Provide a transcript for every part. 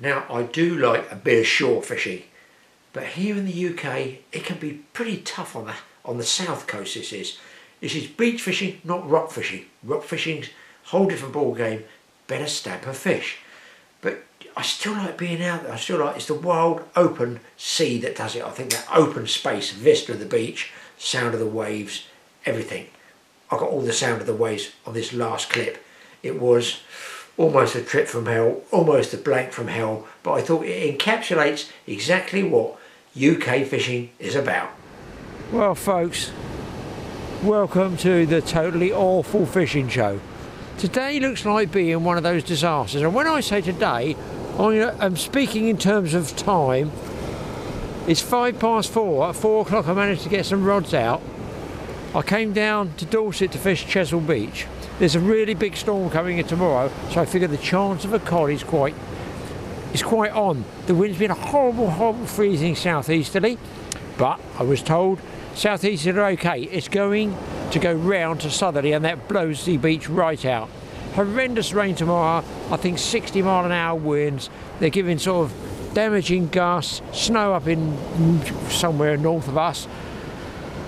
Now, I do like a bit of shore fishing, but here in the UK, it can be pretty tough on the south coast. This is beach fishing, not rock fishing. Rock fishing's a whole different ball game. Better stab a fish. But I still like being out there. I still like, it's the wild, open sea that does it. I think that open space, vista of the beach, sound of the waves, everything. I got all the sound of the waves on this last clip. It was almost a trip from hell, almost a blank from hell, but I thought it encapsulates exactly what UK fishing is about. Well folks, welcome to the totally awful fishing show. Today looks like being one of those disasters, and when I say today, I'm speaking in terms of time. It's 4:05. At 4 o'clock I managed to get some rods out. I came down to Dorset to fish Chesil Beach. There's a really big storm coming in tomorrow, so I figure the chance of a cod is quite on. The wind's been a horrible freezing southeasterly, but I was told southeasterly are okay. It's going to go round to southerly, and that blows the beach right out. Horrendous rain tomorrow. I think 60 mile an hour winds. They're giving sort of damaging gusts, snow up in somewhere north of us.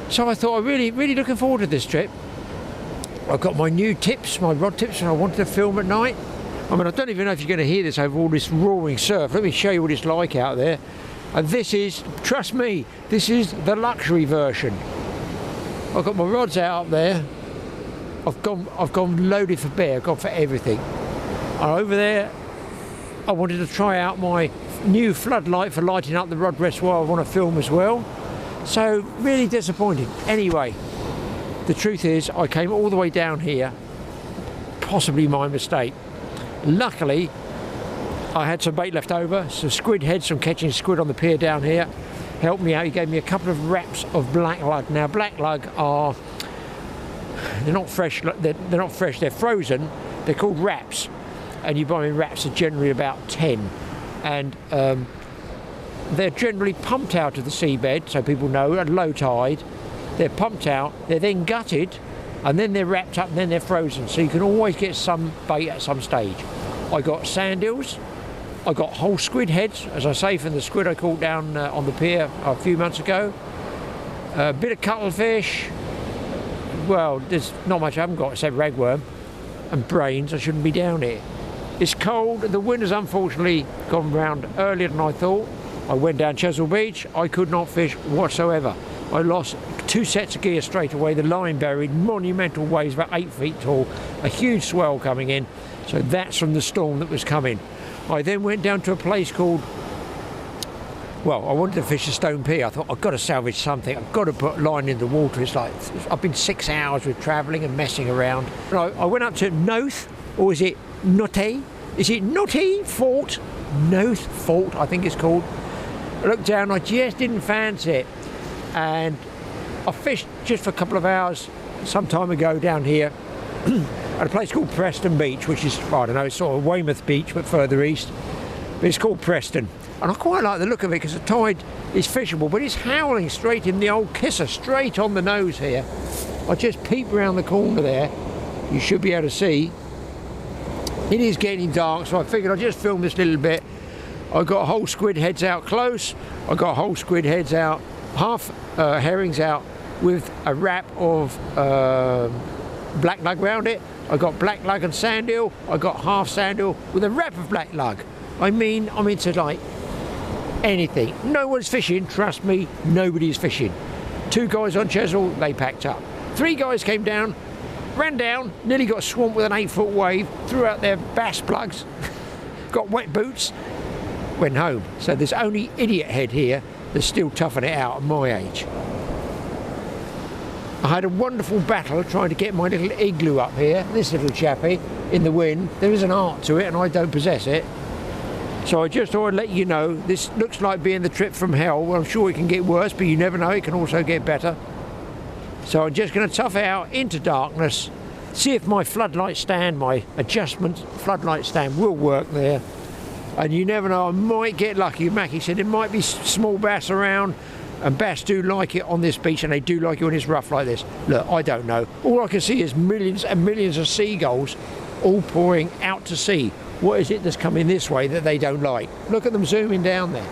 So I thought I'm really looking forward to this trip. I've got my new tips, my rod tips, and I wanted to film at night. I mean, I don't even know if you're going to hear this over all this roaring surf. Let me show you what it's like out there. And this is, trust me, this is the luxury version. I've got my rods out there. I've gone loaded for bear. I've gone for everything. And over there, I wanted to try out my new floodlight for lighting up the rod reservoir. I want to film as well. So really disappointing. Anyway, the truth is I came all the way down here, possibly my mistake. Luckily I had some bait left over, some squid heads from catching squid on the pier down here. Helped me out. He gave me a couple of wraps of black lug. Now black lug are, they're not fresh, they're frozen. They're called wraps, and you buy them in wraps are generally about 10, and they're generally pumped out of the seabed, so people know, at low tide. They're pumped out, they're then gutted, and then they're wrapped up, and then they're frozen, so you can always get some bait at some stage. I got sand eels, I got whole squid heads, as I say, from the squid I caught down on the pier a few months ago. A bit of cuttlefish. Well, there's not much I haven't got except ragworm and brains. I shouldn't be down here. It's cold, the wind has unfortunately gone round earlier than I thought. I went down Chesil Beach, I could not fish whatsoever. I lost 2 sets of gear straight away. The line buried, monumental waves about 8 feet tall, a huge swell coming in. So that's from the storm that was coming. I then went down to a place called, well, I wanted to fish a stone pier. I thought, I've got to salvage something. I've got to put line in the water. It's like, I've been 6 hours with travelling and messing around. And I went up to Noth, or is it Notte? Is it Notte Fort? Noth Fort, I think it's called. I looked down, I just didn't fancy it. And I fished just for a couple of hours some time ago down here at a place called Preston Beach, which is, I don't know, it's sort of Weymouth Beach but further east, but it's called Preston, and I quite like the look of it because the tide is fishable, but it's howling straight in the old kisser, straight on the nose here. I just peeped around the corner there, you should be able to see. It is getting dark, so I figured I'd just film this little bit. I got whole squid heads out close, I got whole squid heads out, half herrings out with a wrap of black lug round it. I got black lug and sand eel. I got half sand eel with a wrap of black lug. I mean, I'm into like anything. No one's fishing, trust me, nobody's fishing. 2 guys on Chesil, they packed up. 3 guys came down, ran down, nearly got swamped with an 8-foot wave, threw out their bass plugs, got wet boots, went home. So there's only idiot head here that's still toughing it out at my age. I had a wonderful battle trying to get my little igloo up here, this little chappie, in the wind. There is an art to it and I don't possess it. So I just thought I'd let you know, this looks like being the trip from hell. Well, I'm sure it can get worse, but you never know, it can also get better. So I'm just going to tough it out into darkness, see if my floodlight stand, my adjustment floodlight stand will work there. And you never know, I might get lucky. Mackie said there might be small bass around, and bass do like it on this beach, and they do like it when it's rough like this. Look, I don't know. All I can see is millions and millions of seagulls all pouring out to sea. what is it that's coming this way that they don't like. Look at them zooming down there.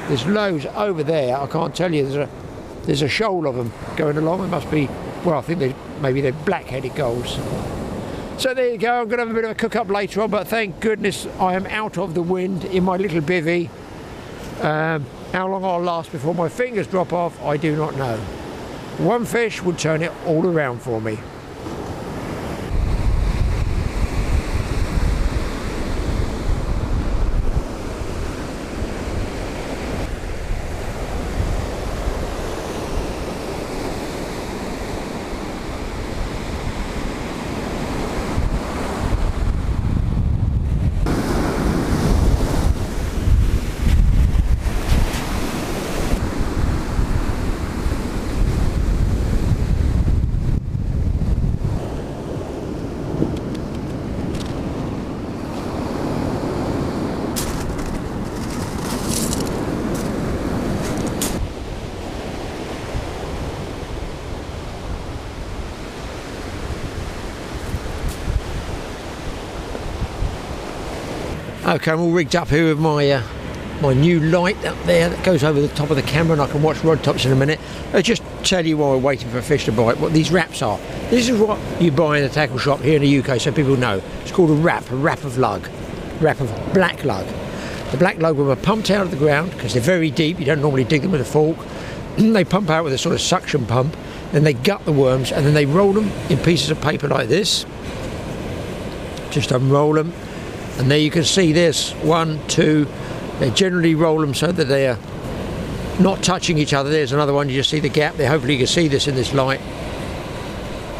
There's loads over there. I can't tell you. There's a shoal of them going along. It must be, well, I think maybe they're black-headed gulls. So there you go. I'm going to have a bit of a cook-up later on, but thank goodness I am out of the wind in my little bivvy. How long I'll last before my fingers drop off, I do not know. One fish would turn it all around for me. Okay, I'm all rigged up here with my my new light up there that goes over the top of the camera, and I can watch rod tops in a minute. I'll just tell you while we're waiting for a fish to bite what these wraps are. This is what you buy in a tackle shop here in the UK, so people know. It's called a wrap of lug, wrap of black lug. The black lug will be pumped out of the ground because they're very deep. You don't normally dig them with a fork. They pump out with a sort of suction pump, then they gut the worms, and then they roll them in pieces of paper like this. Just unroll them. And there you can see this, 1, 2, they generally roll them so that they are not touching each other. There's another one, you just see the gap there. Hopefully you can see this in this light.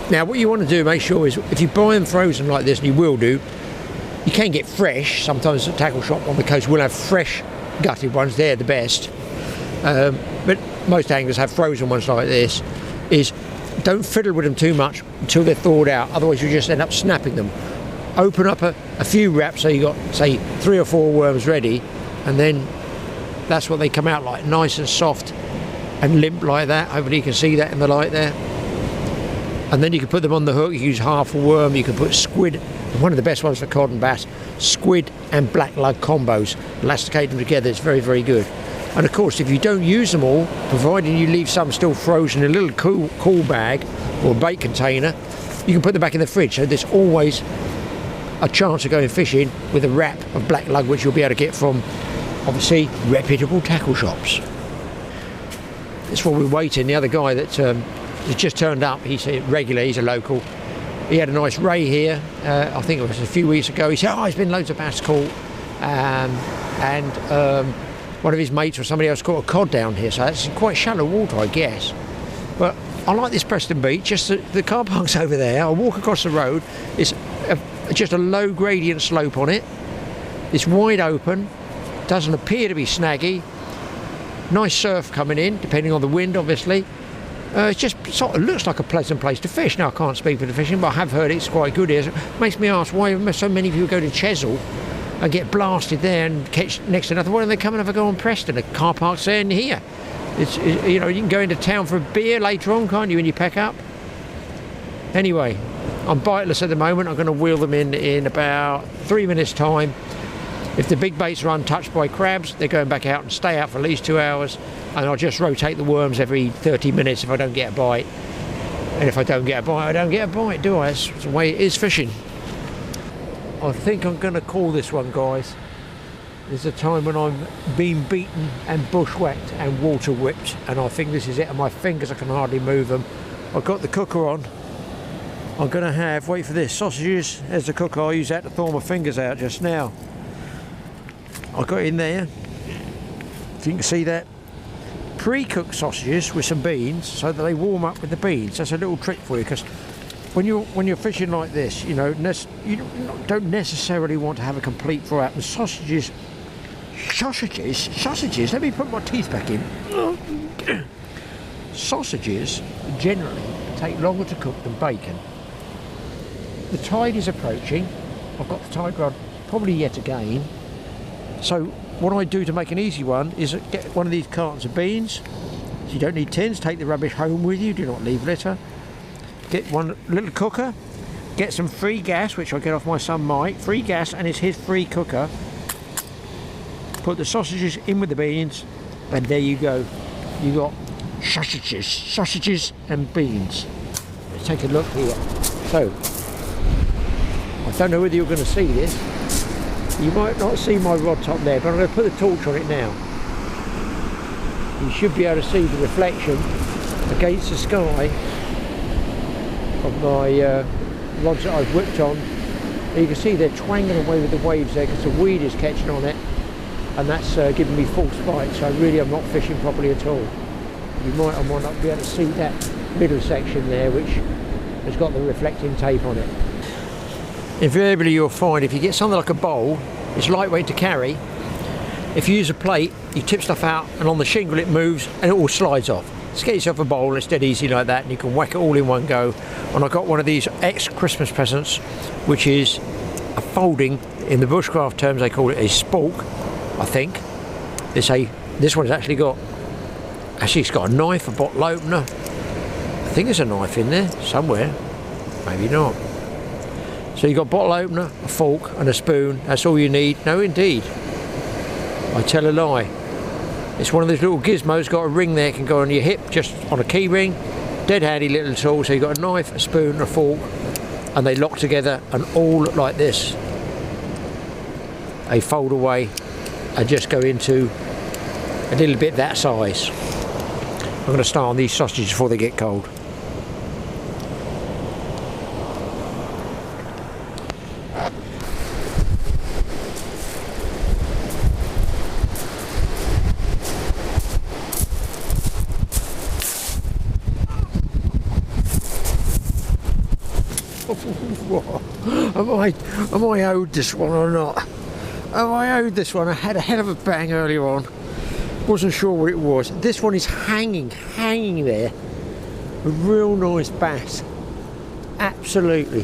Now what you want to do, make sure, is if you buy them frozen like this, and you will do, you can get fresh. Sometimes a tackle shop on the coast will have fresh gutted ones, they're the best. But most anglers have frozen ones like this. Is don't fiddle with them too much until they're thawed out, otherwise you just end up snapping them. Open up a few wraps so you got, say, 3 or 4 worms ready, and then that's what they come out like, nice and soft and limp like that. Hopefully you can see that in the light there. And then you can put them on the hook. You can use half a worm, you can put squid, one of the best ones for cod and bass, squid and black lug combos. Elasticate them together, it's very, very good. And of course, if you don't use them all, providing you leave some still frozen in a little cool bag or a bait container, you can put them back in the fridge. So there's always a chance of going fishing with a wrap of black lug, which you'll be able to get from, obviously, reputable tackle shops. That's what we're waiting. The other guy that has just turned up, he's a regular, he's a local. He had a nice ray here, I think it was a few weeks ago. He said, oh, there's been loads of bass caught, and one of his mates or somebody else caught a cod down here, so that's quite shallow water, I guess. But I like this Preston beach, just the car park's over there. I walk across the road, it's just a low gradient slope on it. It's wide open, doesn't appear to be snaggy. Nice surf coming in, depending on the wind, obviously. It just sort of looks like a pleasant place to fish. Now, I can't speak for the fishing, but I have heard it's quite good here. So it makes me ask why so many people go to Chesil and get blasted there and catch next to nothing. Why don't they come and have a go on Preston? The car park's there and here. It's, you know, you can go into town for a beer later on, can't you, when you pack up? Anyway, I'm biteless at the moment. I'm going to wheel them in about 3 minutes' time. If the big baits are untouched by crabs, they're going back out and stay out for at least 2 hours. And I'll just rotate the worms every 30 minutes if I don't get a bite. And if I don't get a bite, I don't get a bite, do I? That's the way it is fishing. I think I'm going to call this one, guys. There's a time when I've been beaten and bushwhacked and water whipped, and I think this is it. And my fingers, I can hardly move them. I've got the cooker on. I'm going to have, wait for this, sausages. There's the cooker. I'll use that to thaw my fingers out just now. I got in there, if you can see that, pre-cooked sausages with some beans so that they warm up with the beans. That's a little trick for you, because when you're fishing like this, you know, you don't necessarily want to have a complete fry up. And sausages, let me put my teeth back in. Sausages generally take longer to cook than bacon. The tide is approaching. I've got the tide rod probably yet again. So what I do to make an easy one is get one of these cartons of beans. So you don't need tins, take the rubbish home with you, do not leave litter. Get one little cooker, get some free gas, which I get off my son Mike, free gas, and it's his free cooker. Put the sausages in with the beans, and there you go. You got sausages and beans. Let's take a look here. So, I don't know whether you're going to see this. You might not see my rod top there, but I'm going to put the torch on it now. You should be able to see the reflection against the sky of my rods that I've whipped on. You can see they're twanging away with the waves there because the weed is catching on it, and that's giving me false bites, so really I'm not fishing properly at all. You might or might not be able to see that middle section there, which has got the reflecting tape on it. Invariably you'll find if you get something like a bowl, it's lightweight to carry. If you use a plate, you tip stuff out and on the shingle it moves and it all slides off. Just get yourself a bowl, it's dead easy like that, and you can whack it all in one go. And I got one of these ex-Christmas presents, which is a folding, in the bushcraft terms they call it a spalk, I think. This one's actually got, it's got a knife, a bottle opener. I think there's a knife in there somewhere, maybe not. So you've got a bottle opener, a fork and a spoon, that's all you need. No indeed, I tell a lie. It's one of those little gizmos, got a ring there, can go on your hip, just on a key ring. Dead handy little tool, so you've got a knife, a spoon and a fork, and they lock together and all look like this. They fold away and just go into a little bit that size. I'm going to start on these sausages before they get cold. Am I owed this one or not? Am I owed this one? I had a hell of a bang earlier on. Wasn't sure what it was. This one is hanging there. A real nice bass. Absolutely.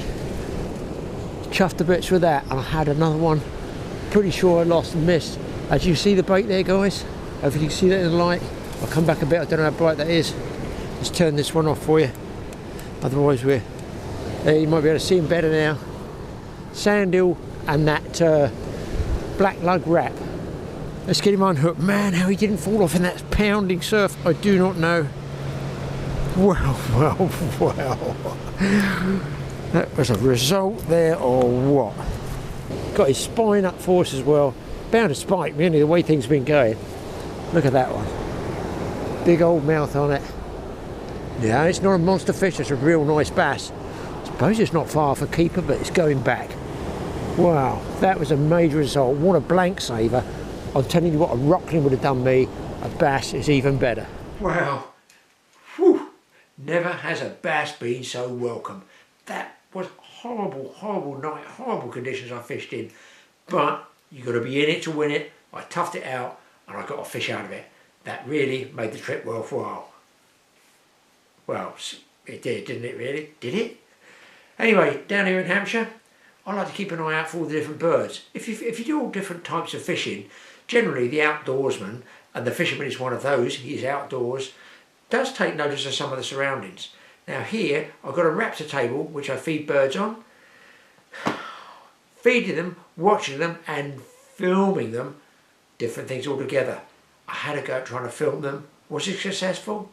Chuffed to bits with that. And I had another one. Pretty sure I lost and missed. As you see the bait there, guys. Hopefully you can see that in the light. I'll come back a bit. I don't know how bright that is. Let's turn this one off for you. Otherwise we're... There, you might be able to see him better now. Sandhill and that black lug wrap. Let's get him unhooked. Man, how he didn't fall off in that pounding surf, I do not know. Well. That was a result there or what? Got his spine up for us as well. Bound to spike, really, the way things have been going. Look at that one. Big old mouth on it. Yeah, it's not a monster fish, it's a real nice bass. I suppose it's not far for keeper, but it's going back. Wow, that was a major result. What a blank saver. I'm telling you what, a rockling would have done me. A bass is even better. Wow. Whew. Never has a bass been so welcome. That was horrible night, horrible conditions I fished in. But you've got to be in it to win it. I toughed it out and I got a fish out of it. That really made the trip worthwhile. Well, it did, didn't it really? Did it? Anyway, down here in Hampshire, I like to keep an eye out for all the different birds. If you do all different types of fishing, generally the outdoorsman, and the fisherman is one of those, he's outdoors, does take notice of some of the surroundings. Now here, I've got a Raptor table which I feed birds on. Feeding them, watching them and filming them, different things altogether. I had a go at trying to film them. Was it successful?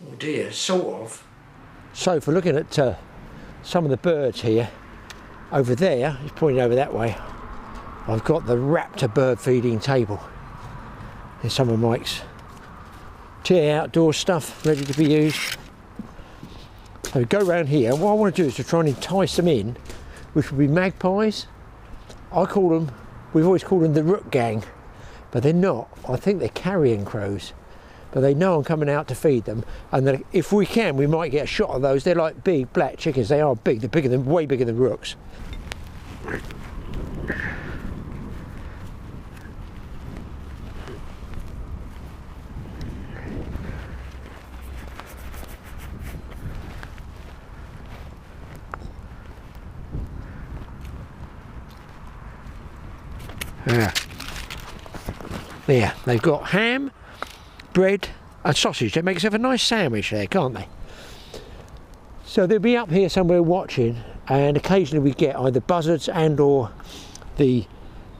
Oh dear, sort of. So for looking at some of the birds here, over there, he's pointing over that way, I've got the Raptor bird feeding table. There's some of Mike's tier outdoor stuff ready to be used. So we go around here, what I want to do is to try and entice them in, which would be magpies. I call them, we've always called them the rook gang, but they're not. I think they're carrion crows. But they know I'm coming out to feed them, and that if we can, we might get a shot of those. They're like big black chickens. They are big. They're bigger than, way bigger than rooks. Yeah. There, they've got ham, bread and sausage. They make themselves a nice sandwich there, can't they? So they'll be up here somewhere watching, and occasionally we get either buzzards and or the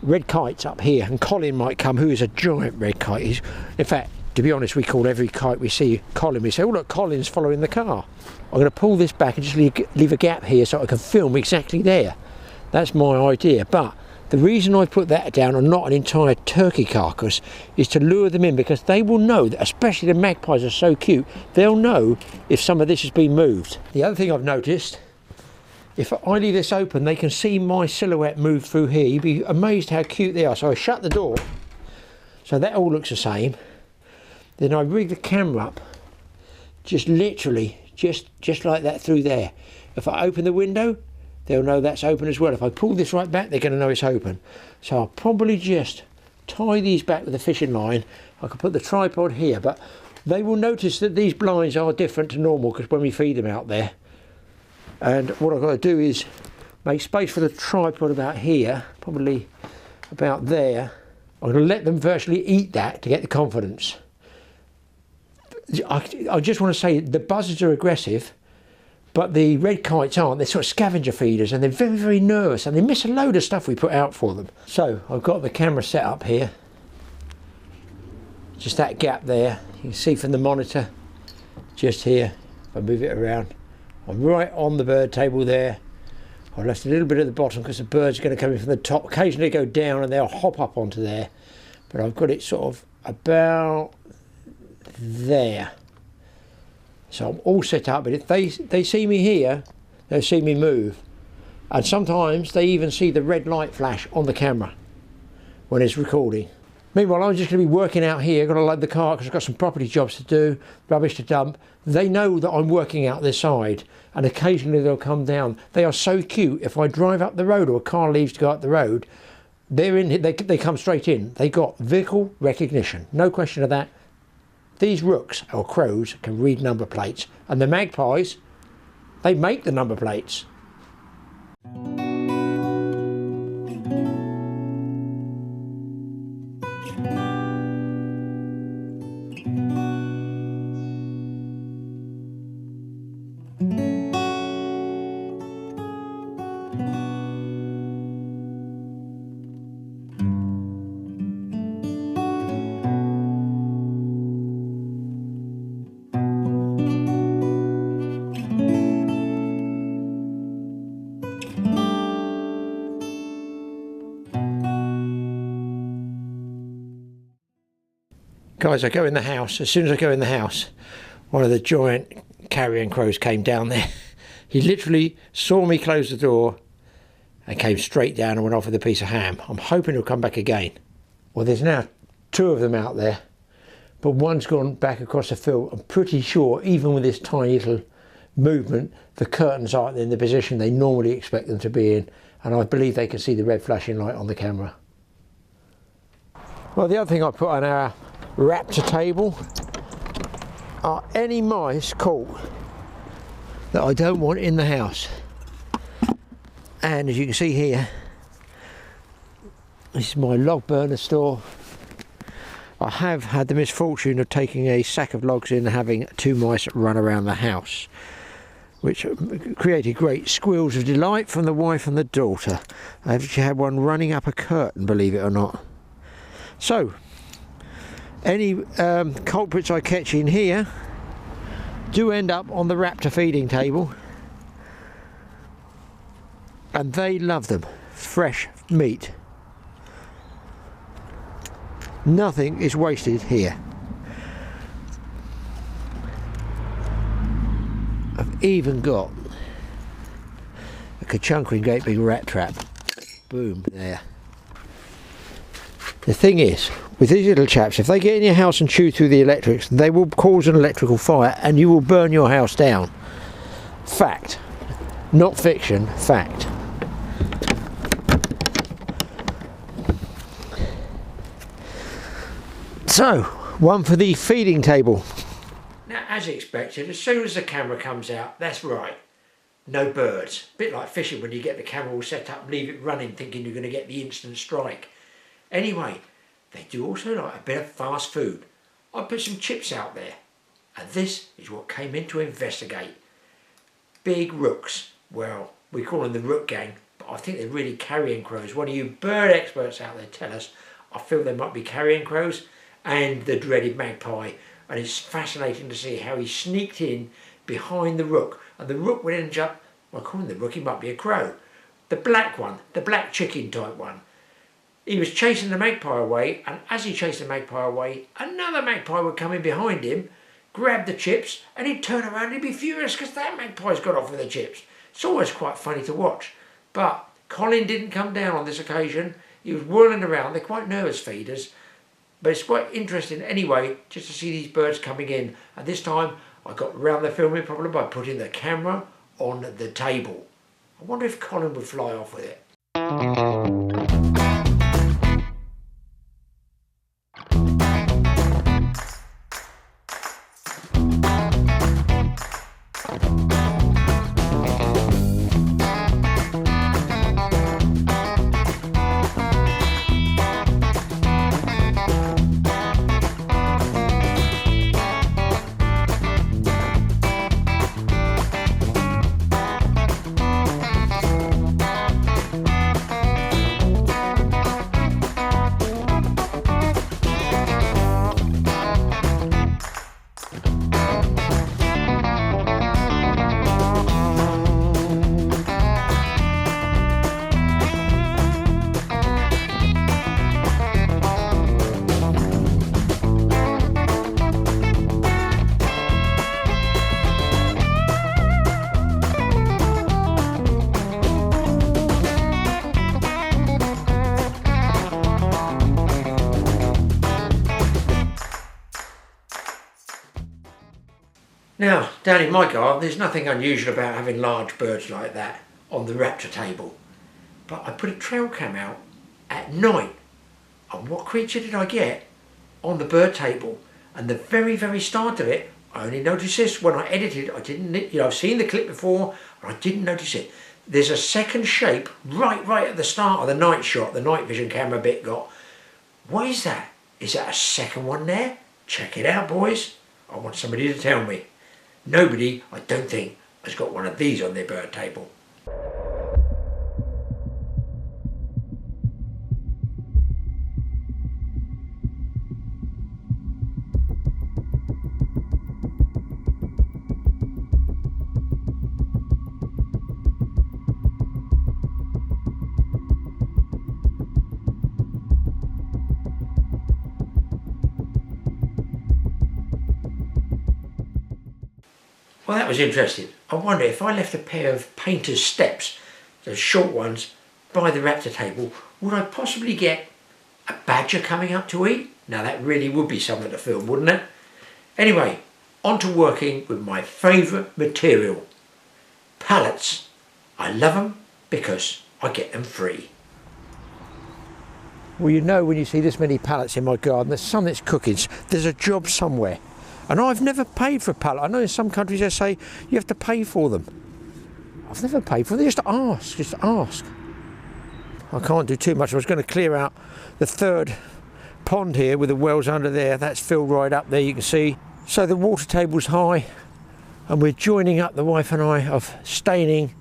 red kites up here, and Colin might come, who is a giant red kite. In fact, to be honest, we call every kite we see Colin. We say, oh look, Colin's following the car. I'm going to pull this back and just leave a gap here so I can film exactly there. That's my idea. But the reason I put that down and not an entire turkey carcass is to lure them in, because they will know that, especially the magpies are so cute, they'll know if some of this has been moved. The other thing I've noticed, if I leave this open, they can see my silhouette move through here. You'd be amazed how cute they are. So I shut the door, so that all looks the same. Then I rig the camera up, just literally, just like that through there. If I open the window, they'll know that's open as well. If I pull this right back, they're going to know it's open. So I'll probably just tie these back with a fishing line. I could put the tripod here, but they will notice that these blinds are different to normal, because when we feed them out there. And what I've got to do is make space for the tripod about here, probably about there. I'm going to let them virtually eat that to get the confidence. I just want to say the buzzards are aggressive, but the red kites aren't. They're sort of scavenger feeders, and they're very, very nervous, and they miss a load of stuff we put out for them. So I've got the camera set up here, just that gap there. You can see from the monitor, just here, if I move it around. I'm right on the bird table there. I've left a little bit at the bottom because the bird's going to come in from the top. Occasionally they go down and they'll hop up onto there, but I've got it sort of about there. So I'm all set up, but if they see me here, they'll see me move. And sometimes they even see the red light flash on the camera when it's recording. Meanwhile, I'm just going to be working out here. I've got to load the car because I've got some property jobs to do, rubbish to dump. They know that I'm working out this side, and occasionally they'll come down. They are so cute. If I drive up the road or a car leaves to go up the road, they're in. They come straight in. They got vehicle recognition, no question of that. These rooks or crows can read number plates, and the magpies, they make the number plates. Guys, I go in the house. As soon as I go in the house, one of the giant carrion crows came down there. He literally saw me close the door and came straight down and went off with a piece of ham. I'm hoping he'll come back again. Well, there's now 2 of them out there, but one's gone back across the field. I'm pretty sure, even with this tiny little movement, the curtains aren't in the position they normally expect them to be in, and I believe they can see the red flashing light on the camera. Well, the other thing I put on our Raptor table are any mice caught that I don't want in the house. And as you can see here, this is my log burner store. I have had the misfortune of taking a sack of logs in and having 2 mice run around the house, which created great squeals of delight from the wife and the daughter. I've actually had one running up a curtain, believe it or not. So any culprits I catch in here do end up on the Raptor feeding table, and they love them. Fresh meat. Nothing is wasted here. I've even got a ka-chunkering great big rat trap. Boom, there. The thing is, with these little chaps, if they get in your house and chew through the electrics, they will cause an electrical fire and you will burn your house down. Fact. Not fiction, fact. So, one for the feeding table. Now, as expected, as soon as the camera comes out, that's right, no birds. A bit like fishing when you get the camera all set up, leave it running thinking you're going to get the instant strike. Anyway, they do also like a bit of fast food. I put some chips out there, and this is what came in to investigate. Big rooks. Well, We call them the rook gang, but I think they're really carrion crows. One of you bird experts out there tell us. I feel they might be carrion crows and the dreaded magpie. And it's fascinating to see how he sneaked in behind the rook. And the rook would end up, well, I call him the rook, he might be a crow. The black one, the black chicken type one. He was chasing the magpie away, and as he chased the magpie away, another magpie would come in behind him, grab the chips, and he'd turn around and he'd be furious because that magpie's got off with the chips. It's always quite funny to watch. But Colin didn't come down on this occasion. He was whirling around. They're quite nervous feeders. But it's quite interesting anyway, just to see these birds coming in. And this time, I got around the filming problem by putting the camera on the table. I wonder if Colin would fly off with it. Now, down in my garden, there's nothing unusual about having large birds like that on the Raptor table. But I put a trail cam out at night, and what creature did I get on the bird table? And the very, very start of it, I only noticed this when I edited. I didn't, I've seen the clip before, and I didn't notice it. There's a second shape right at the start of the night shot, the night vision camera bit got. What is that? Is that a second one there? Check it out, boys. I want somebody to tell me. Nobody, I don't think, has got one of these on their bird table. Well, that was interesting. I wonder if I left a pair of painter's steps, those short ones, by the Raptor table, would I possibly get a badger coming up to eat? Now that really would be something to film, wouldn't it? Anyway, on to working with my favourite material, pallets. I love them because I get them free. Well, you know when you see this many pallets in my garden, there's something's cooking. There's a job somewhere. And I've never paid for a pallet. I know in some countries they say you have to pay for them. I've never paid for them. They just ask. I can't do too much. I was going to clear out the third pond here with the wells under there. That's filled right up there, you can see. So the water table's high, and we're joining up, the wife and I, of staining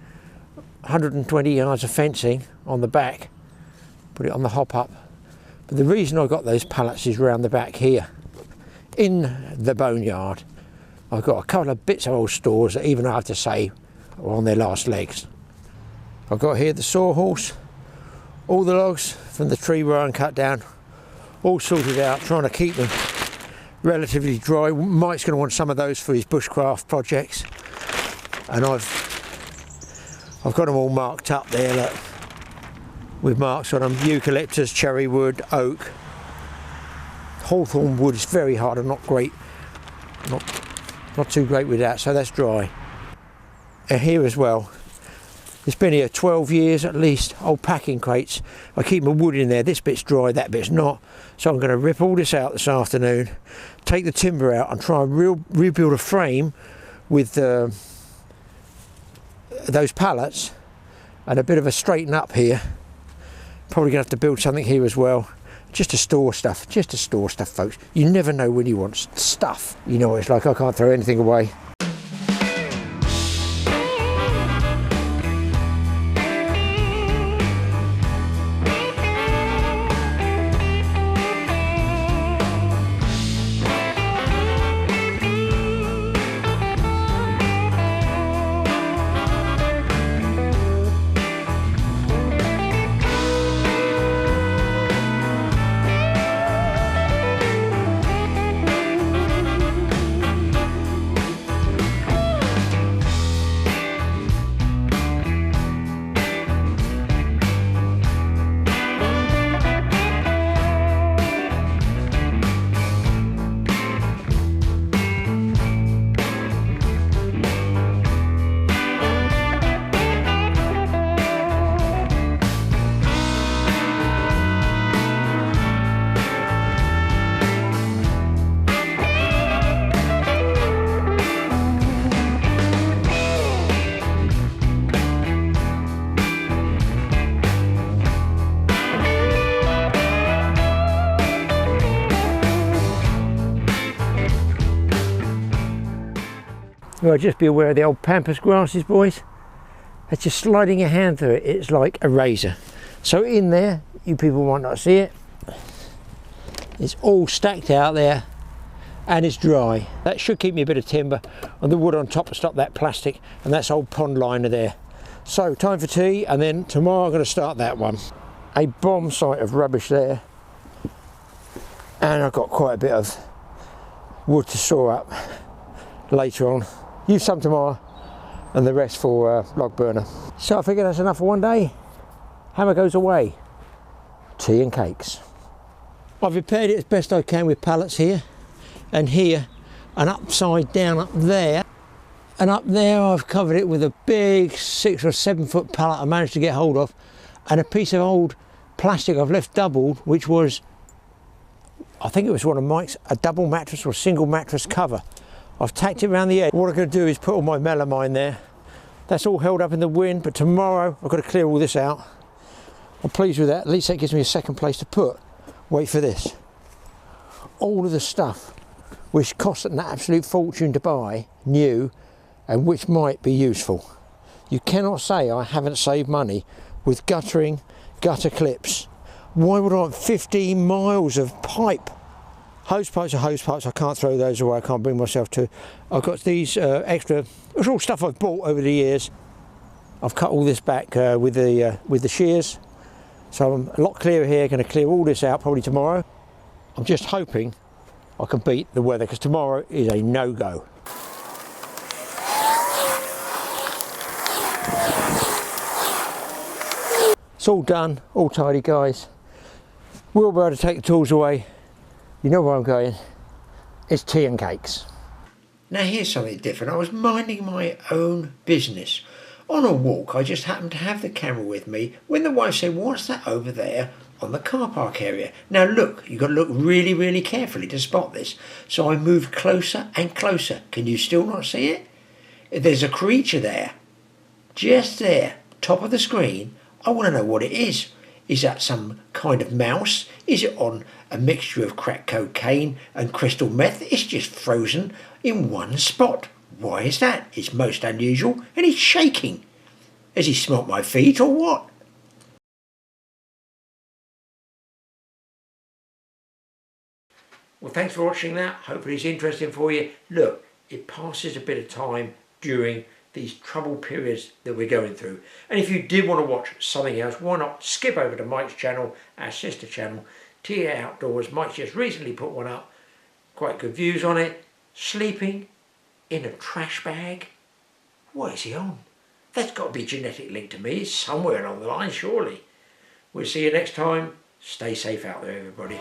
120 yards of fencing on the back. Put it on the hop up. But the reason I got those pallets is round the back here. In the boneyard, I've got a couple of bits of old stores that even I have to say are on their last legs. I've got here the sawhorse, all the logs from the tree where I cut down, all sorted out, trying to keep them relatively dry. Mike's going to want some of those for his bushcraft projects, and I've got them all marked up there, look, with marks on them: eucalyptus, cherry wood, oak. Hawthorn wood is very hard and not great, not too great with that, so that's dry. And here as well, it's been here 12 years at least, old packing crates. I keep my wood in there, this bit's dry, that bit's not. So I'm going to rip all this out this afternoon, take the timber out and try and rebuild a frame with those pallets and a bit of a straighten up here. Probably going to have to build something here as well. Just to store stuff, folks. You never know when you want stuff. You know what it's like, I can't throw anything away. Well, just be aware of the old pampas grasses, boys. That's just sliding your hand through it. It's like a razor. So in there, you people might not see it. It's all stacked out there and it's dry. That should keep me a bit of timber and the wood on top to stop that plastic, and that's old pond liner there. So time for tea, and then tomorrow I'm going to start that one. A bomb site of rubbish there, and I've got quite a bit of wood to saw up later on. Use some tomorrow and the rest for log burner. So I figure that's enough for one day. Hammer goes away. Tea and cakes. I've repaired it as best I can with pallets here and here, and upside down up there, and up there I've covered it with a big 6 or 7 foot pallet I managed to get hold of, and a piece of old plastic I've left doubled, which was, I think it was one of Mike's, a double mattress or single mattress cover. I've tacked it around the edge. What I'm going to do is put all my melamine there. That's all held up in the wind, but tomorrow I've got to clear all this out. I'm pleased with that. At least that gives me a second place to put. Wait for this. All of the stuff which cost an absolute fortune to buy new and which might be useful. You cannot say I haven't saved money with guttering, gutter clips. Why would I want 15 miles of pipe? Hose pipes are hose pipes. I can't throw those away. I can't bring myself to. I've got these extra. It's all stuff I've bought over the years. I've cut all this back with the shears, so I'm a lot clearer here. Going to clear all this out probably tomorrow. I'm just hoping I can beat the weather, because tomorrow is a no-go. It's all done, all tidy, guys. Wheelbarrow to take the tools away. You know where I'm going. It's tea and cakes. Now here's something different. I was minding my own business. On a walk, I just happened to have the camera with me when the wife said, "What's that over there on the car park area?" Now look, you've got to look really, really carefully to spot this. So I moved closer and closer. Can you still not see it? There's a creature there. Just there, top of the screen. I want to know what it is. Is that some kind of mouse? Is it on a mixture of crack cocaine and crystal meth? It's just frozen in one spot. Why is that? It's most unusual, and it's shaking. Has he smelt my feet or what? Well, thanks for watching that. Hopefully it's interesting for you. Look, it passes a bit of time during these troubled periods that we're going through. And if you did want to watch something else, why not skip over to Mike's channel, our sister channel, TA Outdoors. Mike's just recently put one up. Quite good views on it. Sleeping in a trash bag. What is he on? That's got to be genetic linked to me somewhere along the line, surely. We'll see you next time. Stay safe out there, everybody.